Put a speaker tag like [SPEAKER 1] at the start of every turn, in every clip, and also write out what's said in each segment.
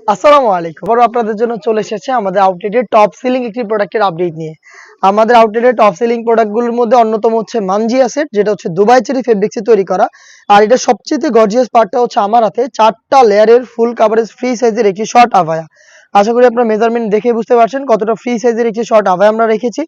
[SPEAKER 1] আসসালামু আলাইকুম। আবারও আপনাদের জন্য চলে এসেছে আমাদের আউটলেটের টপ সেলিং একটি প্রোডাক্টের আপডেট নিয়ে। আমাদের আউটলেটের টপ সেলিং প্রোডাক্টগুলোর মধ্যে অন্যতম হচ্ছে মানজিয়া সেট, যেটা হচ্ছে দুবাই চেরি ফেব্রিক্সে তৈরি করা। আর এটা সবচেয়ে গর্জিয়াস পার্টটা হচ্ছে আমার হাতে 4টা লেয়ারের ফুল কাভারেজ ফ্রি সাইজের একটি শর্ট আভায়া। আশা করি আপনারা মেজারমেন্ট দেখে বুঝতে পারছেন কতটা ফ্রি সাইজের একটি শর্ট আভায়া আমরা রেখেছি।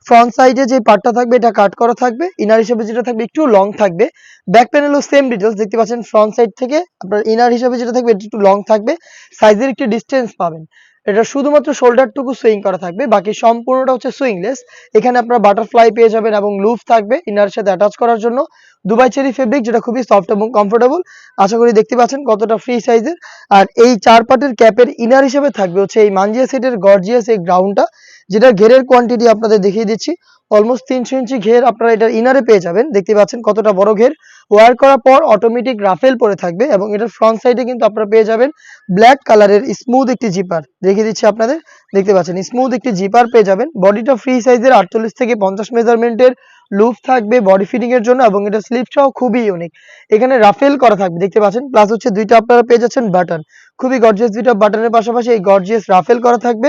[SPEAKER 1] ফ্রন্ট সাইডে যে পার্টটা থাকবে এটা কাট করা থাকবে, ইনার হিসেবে যেটা থাকবে একটু লং থাকবে। ব্যাক প্যানেলও সেম ডিটেলস দেখতে পাচ্ছেন, ফ্রন্ট সাইড থেকে আপনার ইনার হিসেবে যেটা থাকবে এটা একটু লং থাকবে, সাইজের একটি ডিসটেন্স পাবেন। এটা শুধুমাত্র শোল্ডারটুকু সুইং করা থাকবে, বাকি সম্পূর্ণটা হচ্ছে সুইংলেস। এখানে আপনারা বাটারফ্লাই পেয়ে যাবেন এবং লুপ থাকবে ইনারের সাথে অ্যাটাচ করার জন্য। দুবাই চেরি ফেব্রিক, যেটা খুবই সফট এবং কমফোর্টেবল। আশা করি দেখতে পাচ্ছেন কতটা ফ্রি সাইজের। আর এই 4 পার্টের ক্যাপের ইনার হিসেবে থাকবে হচ্ছে এই মানজিয়া সেটের গর্জিয়াস এই গ্রাউন্ডটা, যেটা ঘেরের কোয়ান্টিটি আপনাদের দেখিয়ে দিচ্ছি। অলমোস্ট 300 ইঞ্চি ঘের আপনারা এটার ইনারে পেয়ে যাবেন। দেখতে পাচ্ছেন কতটা বড় ঘের। ওয়্যার করার পর অটোমেটিক রাফেল পরে থাকবে এবং এটার ফ্রন্ট সাইডে কিন্তু আপনারা পেয়ে যাবেন ব্ল্যাক কালারের স্মুথ একটি জিপার। দেখিয়ে দিচ্ছি আপনাদের, দেখতে পাচ্ছেন স্মুথ একটি জিপার পেয়ে যাবেন। বডিটা ফ্রি সাইজের 48 থেকে 50 মেজারমেন্টের লুপ থাকবে বডি ফিটিং এর জন্য এবং এটা স্লিপটাও খুবই ইউনিক। এখানে রাফেল করা থাকবে দেখতে পাচ্ছেন, প্লাস হচ্ছে দুইটা আপনারা পেয়ে যাচ্ছেন বাটন। খুবই গর্জিয়াস দুইটা বাটনের পাশাপাশি এই গর্জিয়াস রাফেল করা থাকবে।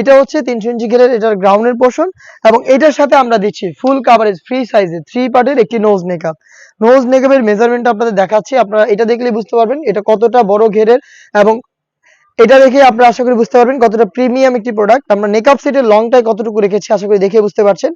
[SPEAKER 1] এটা হচ্ছে 300 ইঞ্চি ঘেরের এটার গ্রাউন্ডের পোর্শন এবং এটার সাথে আমরা দিচ্ছি ফুল কাভারেজ ফ্রি সাইজের 3 পার্টের একটি নোজ মেকআপ। নোজ মেকআপের মেজারমেন্ট আপনাদের দেখাচ্ছি, আপনারা এটা দেখলেই বুঝতে পারবেন এটা কতটা বড় ঘেরের এবং এটা দেখে আপনারা আশা করি বুঝতে পারবেন কতটা প্রিমিয়াম একটি প্রোডাক্ট। আমরা মেকআপ সেটের লংটাই কতটুকু রেখেছি আশা করি দেখে বুঝতে পারছেন।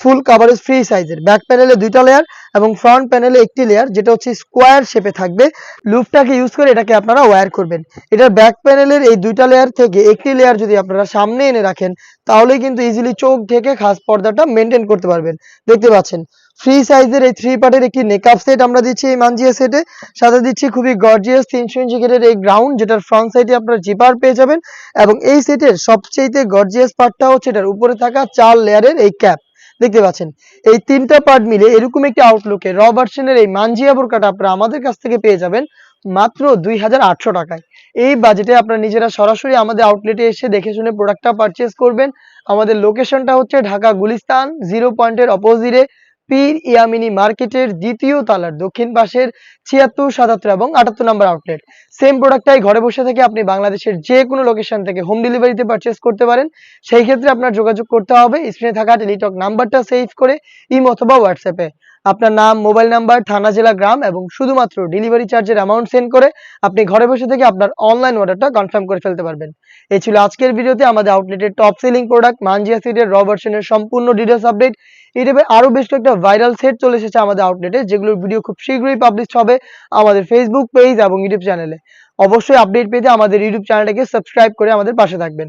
[SPEAKER 1] ফুল কাভারেজ ফ্রি সাইজের, ব্যাক প্যানেলে 2টা লেয়ার এবং ফ্রন্ট প্যানেলে একটি লেয়ার, যেটা হচ্ছে স্কোয়ার শেপে থাকবে। লুপটাকে ইউজ করে এটাকে আপনারা ওয়্যার করবেন। এটার ব্যাক প্যানেলের এই 2টা লেয়ার থেকে একটি লেয়ার যদি আপনারা সামনে এনে রাখেন, তাহলে কিন্তু ইজিলি চোখ ঢেকে খাস পর্দাটা মেনটেন করতে পারবেন। দেখতে পাচ্ছেন ফ্রি সাইজের এই 3 পার্টের একটি মেকআপ সেট আমরা দিচ্ছি এই মানজিয়া সেটে। সাথে দিচ্ছি খুবই গর্জিয়াস 300 ইঞ্চি ঘেরের এই গ্রাউন্ড, যেটার ফ্রন্ট সাইডে আপনারা জিপার পেয়ে যাবেন এবং এই সেটের সবচেয়ে গর্জিয়াস পার্টটা হচ্ছে এটার উপরে থাকা 4 লেয়ারের এই ক্যাপ। দেখতে পাচ্ছেন এই 3টা পার্ট মিলে এরকম একটি আউটলুকে র ভার্সনের এই মানজিয়া বোরকাটা আপনারা আমাদের কাছ থেকে পেয়ে যাবেন মাত্র 2800 টাকায়। এই বাজেটে আপনারা নিজেরা সরাসরি আমাদের আউটলেটে এসে দেখে শুনে প্রোডাক্টটা পারচেজ করবেন। আমাদের লোকেশনটা হচ্ছে ঢাকা গুলিস্তান 0 পয়েন্টের অপোজিটে পীর ইয়ামিনী মার্কেটের 2য় তলার দক্ষিণ পাশের 76, 77 এবং 78 নম্বর আউটলেট। সেম প্রোডাক্টটাই ঘরে বসে থেকে আপনি বাংলাদেশের যে কোনো লোকেশন থেকে হোম ডেলিভারিতে পারচেজ করতে পারেন। সেই ক্ষেত্রে আপনার যোগাযোগ করতে হবে স্ক্রিনে থাকা টেলিটক নাম্বারটা সেভ করে ইমো অথবা হোয়াটসঅ্যাপে আপনার নাম, মোবাইল নাম্বার, থানা, জেলা, গ্রাম এবং শুধুমাত্র ডেলিভারি চার্জের অ্যামাউন্ট সেন্ড করে আপনি ঘরে বসে থেকে আপনার অনলাইন অর্ডারটা কনফার্ম করে ফেলতে পারবেন। এই ছিল আজকের ভিডিওতে আমাদের আউটলেটের টপ সেলিং প্রোডাক্ট মানজিয়া সেটের র ভার্সনের সম্পূর্ণ ডিটেইলস আপডেট। এই টাইপের আরো বেশ কয়েকটা ভাইরাল সেট চলে এসেছে আমাদের আউটলেটে, যেগুলোর ভিডিও খুব শীঘ্রই পাবলিশ হবে আমাদের ফেসবুক পেজ এবং ইউটিউব চ্যানেলে। অবশ্যই আপডেট পেতে আমাদের ইউটিউব চ্যানেলটাকে সাবস্ক্রাইব করে আমাদের পাশে থাকবেন।